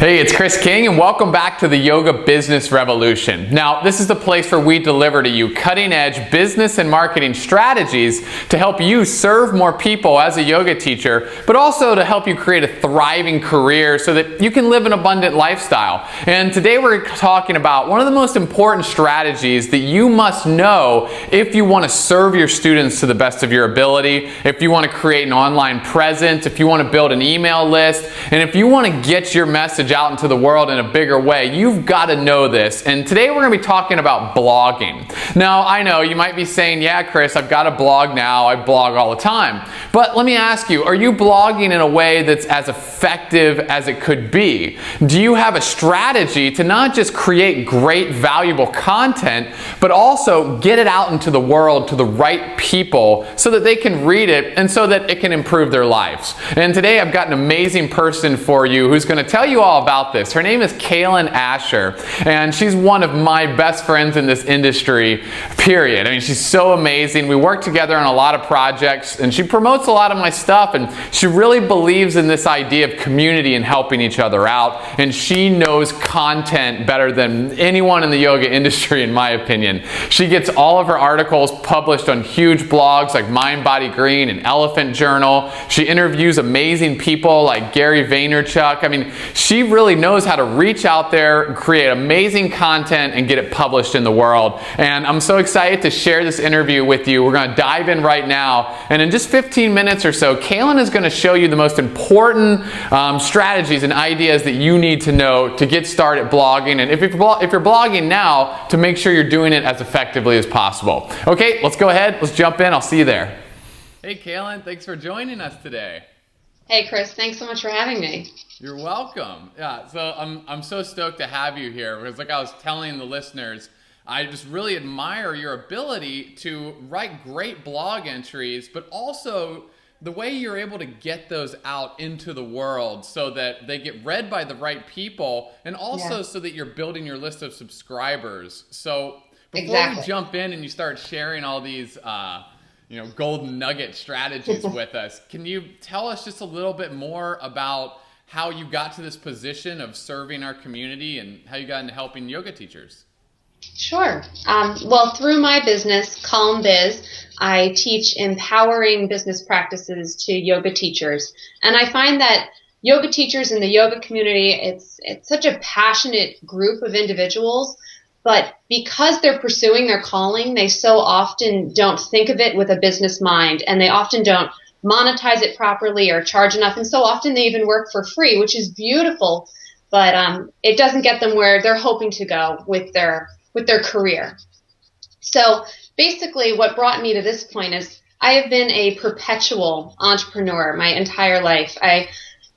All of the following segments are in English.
Hey, it's Chris King, and welcome back to the Yoga Business Revolution. Now, this is the place where we deliver to you cutting-edge business and marketing strategies to help you serve more people as a yoga teacher, but also to help you create a thriving career so that you can live an abundant lifestyle. And today we're talking about one of the most important strategies that you must know if you want to serve your students to the best of your ability, if you want to create an online presence, if you want to build an email list, and if you want to get your message out into the world in a bigger way. You've got to know this. And today we're going to be talking about blogging. Now, I know you might be saying, yeah, Chris, I've got a blog now. I blog all the time. But let me ask you, are you blogging in a way that's as effective as it could be? Do you have a strategy to not just create great, valuable content, but also get it out into the world to the right people so that they can read it and so that it can improve their lives? And today I've got an amazing person for you who's going to tell you all about this. Her name is Cailen Ascher, and she's one of my best friends in this industry, period. I mean, she's so amazing. We work together on a lot of projects, and she promotes a lot of my stuff, and she really believes in this idea of community and helping each other out, and she knows content better than anyone in the yoga industry, in my opinion. She gets all of her articles published on huge blogs like Mind, Body, Green and Elephant Journal. She interviews amazing people like Gary Vaynerchuk. I mean, she really knows how to reach out there, create amazing content, and get it published in the world. And I'm so excited to share this interview with you. We're going to dive in right now. And in just 15 minutes or so, Cailen is going to show you the most important strategies and ideas that you need to know to get started blogging. And if you're blogging now, to make sure you're doing it as effectively as possible. Okay, let's go ahead. Let's jump in. I'll see you there. Hey, Cailen, thanks for joining us today. Hey Chris, thanks so much for having me. You're welcome. Yeah, so I'm so stoked to have you here because, like I was telling the listeners, I just really admire your ability to write great blog entries, but also the way you're able to get those out into the world so that they get read by the right people, and also so that you're building your list of subscribers. So before we jump in and you start sharing all these golden nugget strategies with us, can you tell us just a little bit more about how you got to this position of serving our community and how you got into helping yoga teachers? Sure. Well, through my business, Calm Biz, I teach empowering business practices to yoga teachers. And I find that yoga teachers in the yoga community, it's such a passionate group of individuals. But because they're pursuing their calling, they so often don't think of it with a business mind, and they often don't monetize it properly or charge enough. And so often they even work for free, which is beautiful, but it doesn't get them where they're hoping to go with their career. So basically what brought me to this point is I have been a perpetual entrepreneur my entire life.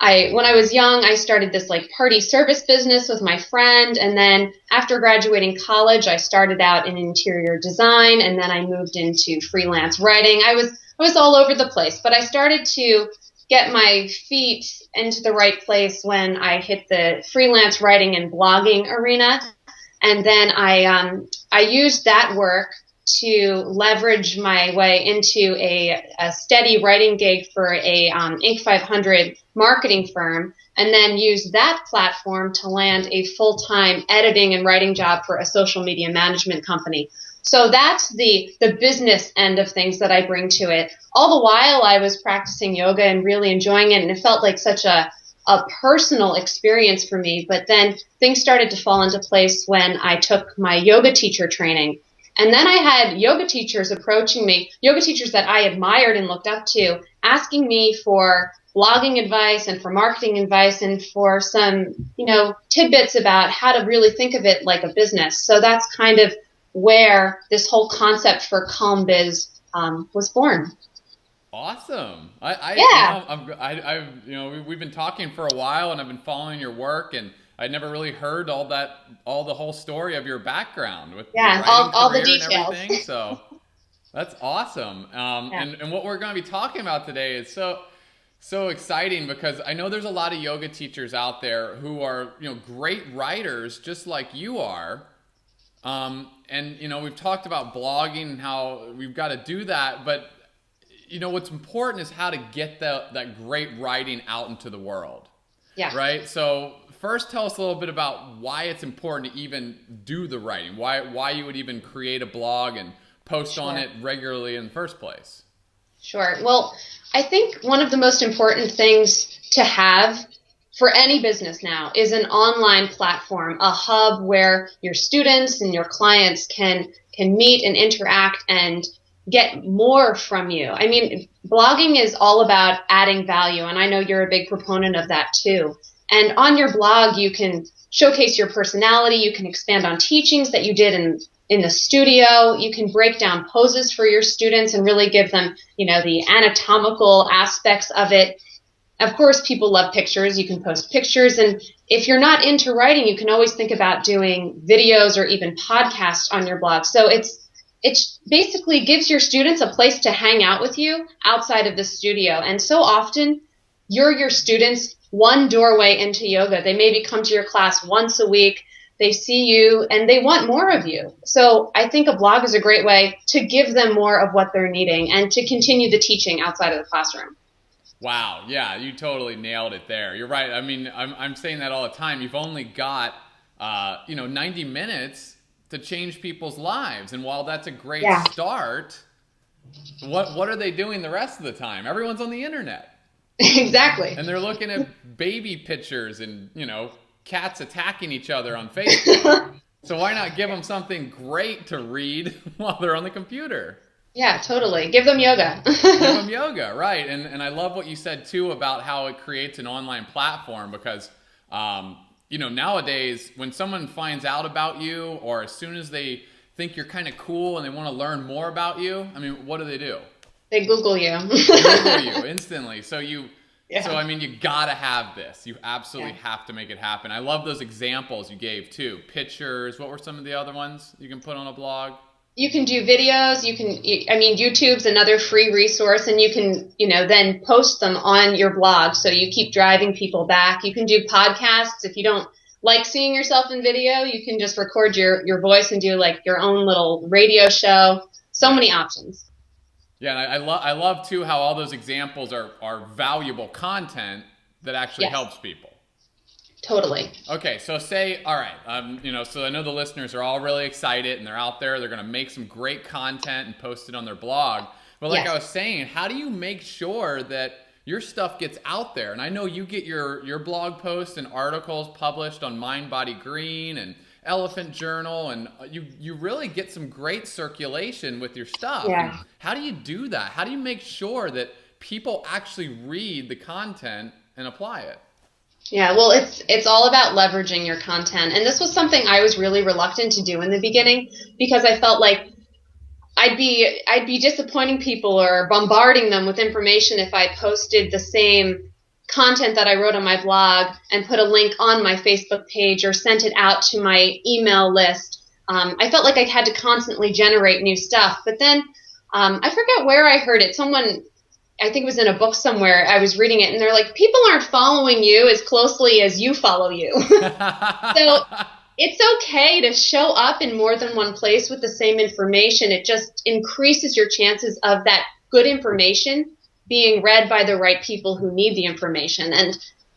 When I was young, I started this party service business with my friend, and then after graduating college, I started out in interior design, and then I moved into freelance writing. I was all over the place, but I started to get my feet into the right place when I hit the freelance writing and blogging arena, and then I used that work to leverage my way into a steady writing gig for a Inc. 500 marketing firm, and then use that platform to land a full-time editing and writing job for a social media management company. So that's the business end of things that I bring to it. All the while I was practicing yoga and really enjoying it, and it felt like such a personal experience for me. But then things started to fall into place when I took my yoga teacher training. And then I had yoga teachers approaching me, yoga teachers that I admired and looked up to, asking me for blogging advice and for marketing advice and for some, tidbits about how to really think of it like a business. So that's kind of where this whole concept for Calm Biz was born. Awesome. We've been talking for a while, and I've been following your work, and I never really heard all the whole story of your background with all the details. So that's awesome. And what we're going to be talking about today is so exciting, because I know there's a lot of yoga teachers out there who are great writers just like you are. And we've talked about blogging and how we've got to do that, but what's important is how to get that great writing out into the world. Yeah. Right. So first tell us a little bit about why it's important to even do the writing, why you would even create a blog and post on it regularly in the first place. Sure. Well, I think one of the most important things to have for any business now is an online platform, a hub where your students and your clients can meet and interact and get more from you. I mean, blogging is all about adding value, and I know you're a big proponent of that too. And on your blog, you can showcase your personality, you can expand on teachings that you did in the studio, you can break down poses for your students and really give them, the anatomical aspects of it. Of course, people love pictures. You can post pictures. And if you're not into writing, you can always think about doing videos or even podcasts on your blog. So it basically gives your students a place to hang out with you outside of the studio. And so often, you're your students' one doorway into yoga. They maybe come to your class once a week. They see you and they want more of you. So I think a blog is a great way to give them more of what they're needing and to continue the teaching outside of the classroom. Wow. Yeah, you totally nailed it there. You're right. I mean, I'm saying that all the time. You've only got, 90 minutes to change people's lives. And while that's a great start, what are they doing the rest of the time? Everyone's on the internet. Exactly. And they're looking at baby pictures and, cats attacking each other on Facebook. So why not give them something great to read while they're on the computer? Yeah, totally. Give them yoga. Give them yoga, right. And I love what you said, too, about how it creates an online platform because, nowadays when someone finds out about you or as soon as they think you're kind of cool and they want to learn more about you, I mean, what do? They Google you. Google you instantly. So you got to have this. You absolutely have to make it happen. I love those examples you gave, too. Pictures. What were some of the other ones you can put on a blog? You can do videos. YouTube's another free resource, and you can, then post them on your blog. So you keep driving people back. You can do podcasts. If you don't like seeing yourself in video, you can just record your voice and do like your own little radio show. So many options. Yeah, and I love too how all those examples are valuable content that actually helps people. Totally. Okay, so all right, so I know the listeners are all really excited and they're out there. They're going to make some great content and post it on their blog. But like I was saying, how do you make sure that your stuff gets out there? And I know you get your blog posts and articles published on Mind, Body, Green and Elephant Journal, and you really get some great circulation with your stuff. Yeah. How do you do that? How do you make sure that people actually read the content and apply it? Yeah, well, it's all about leveraging your content. And this was something I was really reluctant to do in the beginning because I felt like I'd be disappointing people or bombarding them with information if I posted the same content that I wrote on my blog and put a link on my Facebook page or sent it out to my email list. I felt like I had to constantly generate new stuff. But then I forget where I heard it. Someone, I think it was in a book somewhere, I was reading it, and they're like, people aren't following you as closely as you follow you. So it's okay to show up in more than one place with the same information. It just increases your chances of that good information being read by the right people who need the information.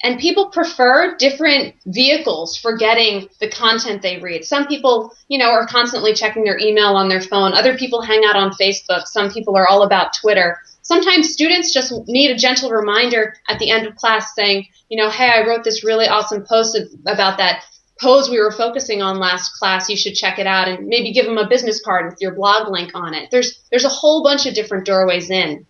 And people prefer different vehicles for getting the content they read. Some people, are constantly checking their email on their phone. Other people hang out on Facebook. Some people are all about Twitter. Sometimes students just need a gentle reminder at the end of class saying, hey, I wrote this really awesome post about that pose we were focusing on last class. You should check it out, and maybe give them a business card with your blog link on it. There's a whole bunch of different doorways in.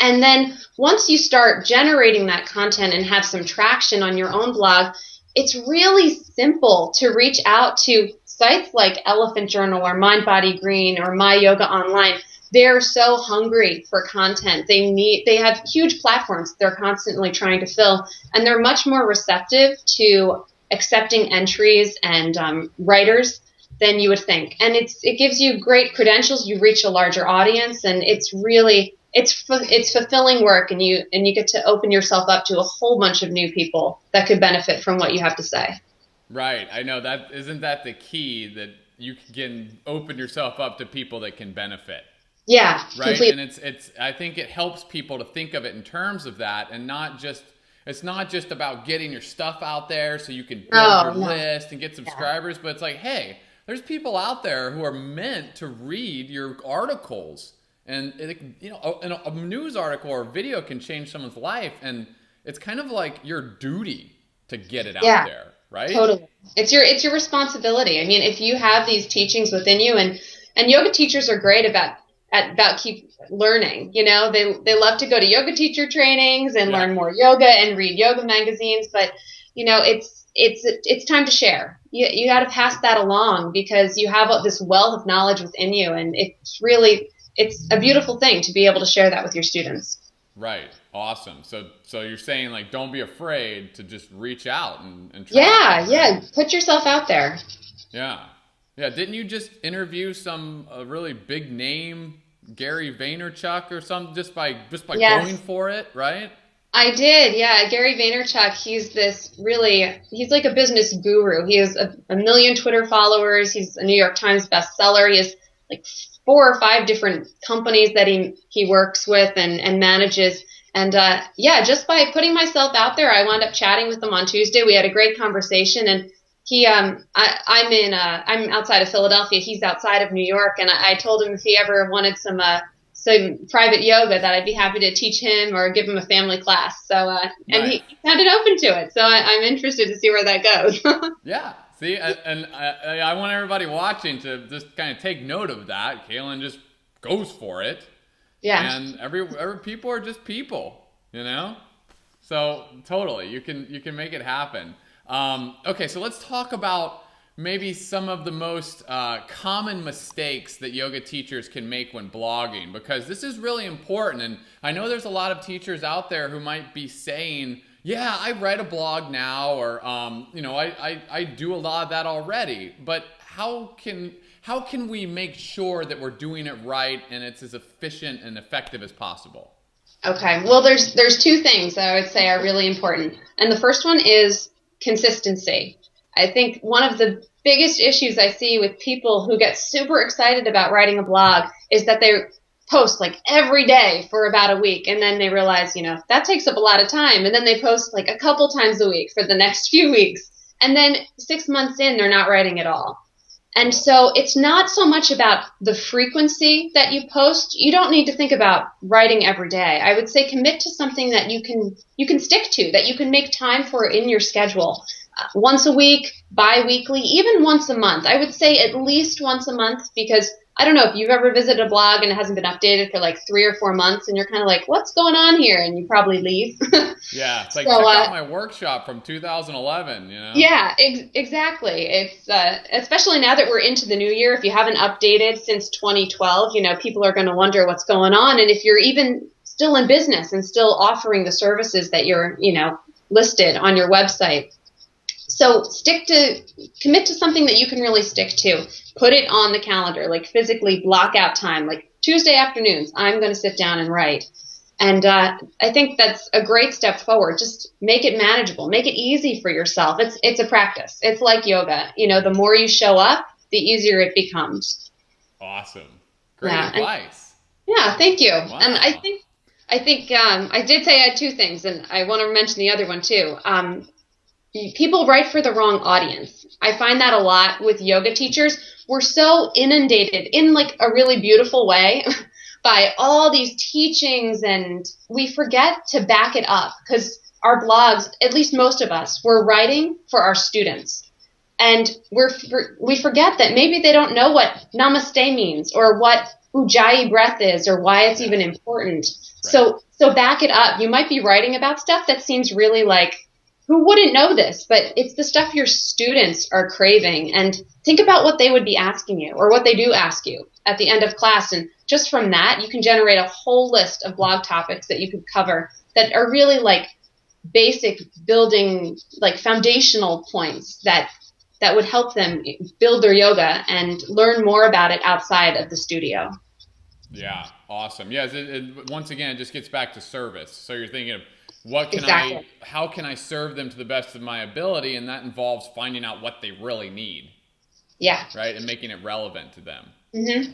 And then once you start generating that content and have some traction on your own blog, it's really simple to reach out to sites like Elephant Journal or Mind, Body, Green or My Yoga Online. They're so hungry for content. They have huge platforms they're constantly trying to fill, and they're much more receptive to accepting entries and writers than you would think. And it gives you great credentials. You reach a larger audience, and it's fulfilling work, and you get to open yourself up to a whole bunch of new people that could benefit from what you have to say. Right. I know that. Isn't that the key, that you can open yourself up to people that can benefit? Yeah, right. Completely. And it's I think it helps people to think of it in terms of that, and not just it's not just about getting your stuff out there so you can build your No. list and get subscribers, but it's like, hey, there's people out there who are meant to read your articles. And a news article or video can change someone's life, and it's kind of like your duty to get it out there, right? Totally. It's your responsibility. I mean, if you have these teachings within you, and yoga teachers are great about keep learning. You know, they love to go to yoga teacher trainings and learn more yoga and read yoga magazines, but you know, it's time to share. You got to pass that along, because you have this wealth of knowledge within you, and it's a beautiful thing to be able to share that with your students. Right. Awesome. So you're saying, like, don't be afraid to just reach out and try. Yeah. Put yourself out there. Yeah. Didn't you just interview some really big name, Gary Vaynerchuk or something, just by going for it, right? I did. Yeah. Gary Vaynerchuk, he's like a business guru. He has a million Twitter followers. He's a New York Times bestseller. He has like 4 or 5 different companies that he works with and manages. And just by putting myself out there, I wound up chatting with him on Tuesday. We had a great conversation, and I'm outside of Philadelphia. He's outside of New York, and I told him if he ever wanted some private yoga, that I'd be happy to teach him or give him a family class. So and he sounded open to it. So I'm interested to see where that goes. Yeah. See, and I want everybody watching to just kind of take note of that. Cailen just goes for it. Yeah. And every people are just people, you know? So totally, you can make it happen. Okay, so let's talk about maybe some of the most common mistakes that yoga teachers can make when blogging, because this is really important. And I know there's a lot of teachers out there who might be saying, yeah, I write a blog now, or I do a lot of that already. But how can we make sure that we're doing it right and it's as efficient and effective as possible? Okay. Well, there's 2 things that I would say are really important. And the first one is consistency. I think one of the biggest issues I see with people who get super excited about writing a blog is that they post like every day for about a week, and then they realize, that takes up a lot of time, and then they post like a couple times a week for the next few weeks, and then 6 months in, they're not writing at all. And so it's not so much about the frequency that you post. You don't need to think about writing every day. I would say commit to something that you can stick to, that you can make time for in your schedule. Once a week, bi-weekly, even once a month. I would say at least once a month, because I don't know if you've ever visited a blog and it hasn't been updated for like 3 or 4 months, and you're kind of like, what's going on here? And you probably leave. Yeah, it's like, check out my workshop from 2011, Yeah, exactly. It's especially now that we're into the new year, if you haven't updated since 2012, people are going to wonder what's going on. And if you're even still in business and still offering the services that you're, listed on your website. So commit to something that you can really stick to. Put it on the calendar, like physically block out time, like Tuesday afternoons, I'm going to sit down and write. And I think that's a great step forward. Just make it manageable, make it easy for yourself. It's a practice. It's like yoga. The more you show up, the easier it becomes. Awesome. Great advice. Thank you. Wow. And I think I did say I had 2 things, and I want to mention the other one too. People write for the wrong audience. I find that a lot with yoga teachers. We're so inundated in like a really beautiful way by all these teachings, and we forget to back it up, because our blogs, at least most of us, we're writing for our students. And we forget that maybe they don't know what namaste means, or what ujjayi breath is, or why it's even important. Right. So back it up. You might be writing about stuff that seems really like, who wouldn't know this? But it's the stuff your students are craving. And think about what they would be asking you, or what they do ask you at the end of class. And just from that, you can generate a whole list of blog topics that you could cover that are really like basic building, like foundational points that would help them build their yoga and learn more about it outside of the studio. Yeah. Awesome. Yeah. Once again, it just gets back to service. So you're thinking of, how can I serve them to the best of my ability? And that involves finding out what they really need. Yeah. Right. And making it relevant to them. Mm-hmm.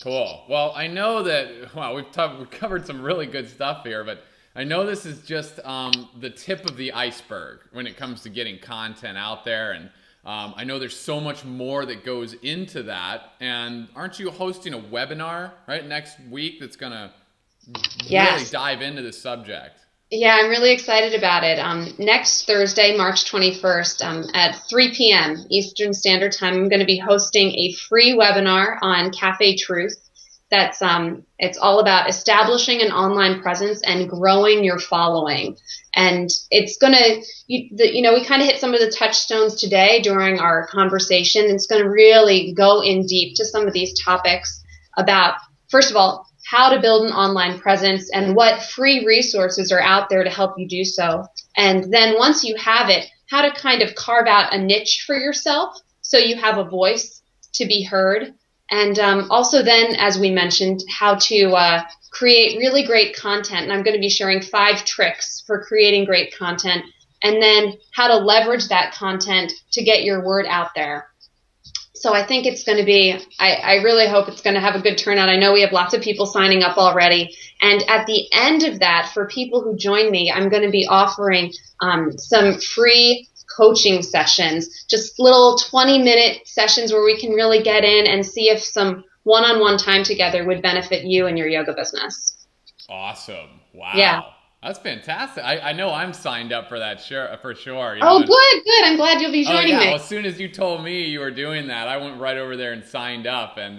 Cool. Well, I know that, we've covered some really good stuff here, but I know this is just the tip of the iceberg when it comes to getting content out there. And I know there's so much more that goes into that. And aren't you hosting a webinar right next week that's going to really dive into this subject? Yeah, I'm really excited about it. Next Thursday, March 21st, at 3 p.m. Eastern Standard Time, I'm going to be hosting a free webinar on Cafe Truth. That's it's all about establishing an online presence and growing your following. And it's going to, we kind of hit some of the touchstones today during our conversation. It's going to really go in deep to some of these topics about, first of all, how to build an online presence and what free resources are out there to help you do so. And then once you have it, how to kind of carve out a niche for yourself so you have a voice to be heard. And also then, as we mentioned, how to create really great content. And I'm going to be sharing 5 tricks for creating great content, and then how to leverage that content to get your word out there. So I think it's going to be, I really hope it's going to have a good turnout. I know we have lots of people signing up already. And at the end of that, for people who join me, I'm going to be offering some free coaching sessions, just little 20-minute sessions where we can really get in and see if some one-on-one time together would benefit you and your yoga business. Awesome. Wow. Yeah. That's fantastic. I know I'm signed up for that for sure. Good. I'm glad you'll be joining me. Well, as soon as you told me you were doing that, I went right over there and signed up. And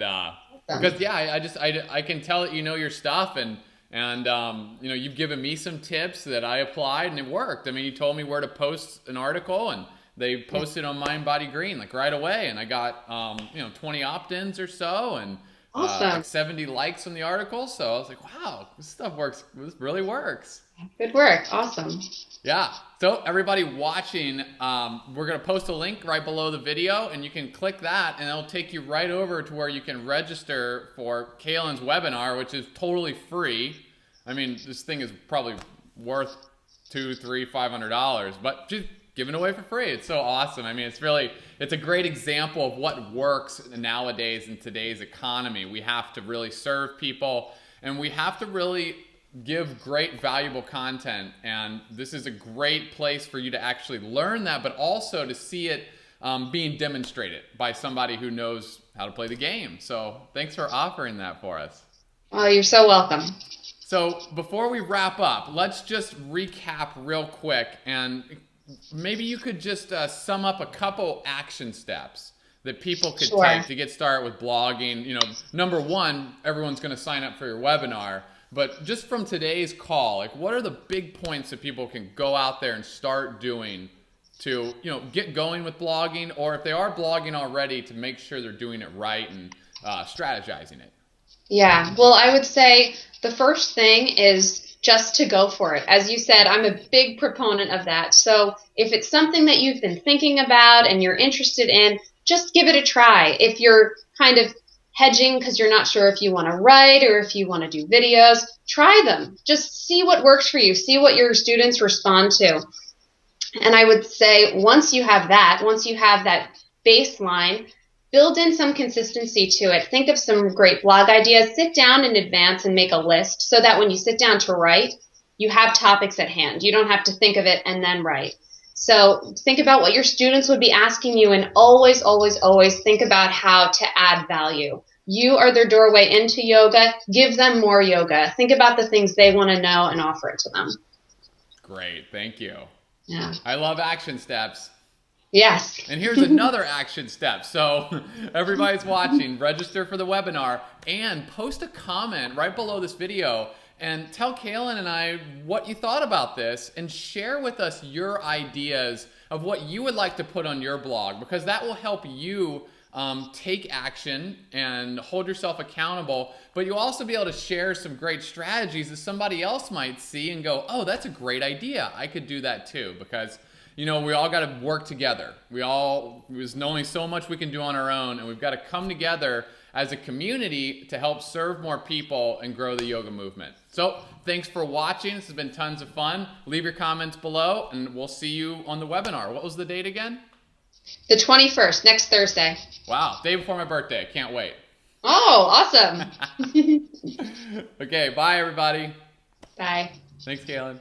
because I can tell that you know your stuff, and you've given me some tips that I applied and it worked. I mean, you told me where to post an article, and they posted on Mind Body Green like right away, and I got 20 opt-ins or so, and like 70 likes on the article. So I was like, wow, this stuff works. This really works. Good work. Awesome. Yeah. So everybody watching, we're going to post a link right below the video, and you can click that, and it'll take you right over to where you can register for Cailen's webinar, which is totally free. I mean, this thing is probably worth $200, $300, $500, but just giving away for free. It's so awesome. I mean, it's a great example of what works nowadays in today's economy. We have to really serve people, and we have to really give great valuable content, and this is a great place for you to actually learn that, but also to see it being demonstrated by somebody who knows how to play the game. So thanks for offering that for us. Oh, you're so welcome. So before we wrap up, let's just recap real quick, and maybe you could just sum up a couple action steps that people could take to get started with blogging. Number one, everyone's going to sign up for your webinar. But just from today's call, like, what are the big points that people can go out there and start doing to, get going with blogging, or if they are blogging already, to make sure they're doing it right and strategizing it? Yeah, well, I would say the first thing is just to go for it. As you said, I'm a big proponent of that. So if it's something that you've been thinking about and you're interested in, just give it a try. If you're kind of hedging because you're not sure if you want to write or if you want to do videos, try them. Just see what works for you. See what your students respond to. And I would say once you have that baseline, build in some consistency to it. Think of some great blog ideas. Sit down in advance and make a list so that when you sit down to write, you have topics at hand. You don't have to think of it and then write. So think about what your students would be asking you, and always, always, always think about how to add value. You are their doorway into yoga. Give them more yoga. Think about the things they want to know and offer it to them. Great. Thank you. Yeah. I love action steps. Yes. And here's another action step. So everybody's watching, register for the webinar and post a comment right below this video and tell Cailen and I what you thought about this, and share with us your ideas of what you would like to put on your blog, because that will help you take action and hold yourself accountable. But you'll also be able to share some great strategies that somebody else might see and go, oh, that's a great idea. I could do that too. Because we all got to work together. There's only so much we can do on our own, and we've got to come together as a community to help serve more people and grow the yoga movement. So thanks for watching. This has been tons of fun. Leave your comments below, and we'll see you on the webinar. What was the date again? The 21st, next Thursday. Wow, day before my birthday. Can't wait. Oh, awesome. Okay, bye everybody. Bye. Thanks, Cailen.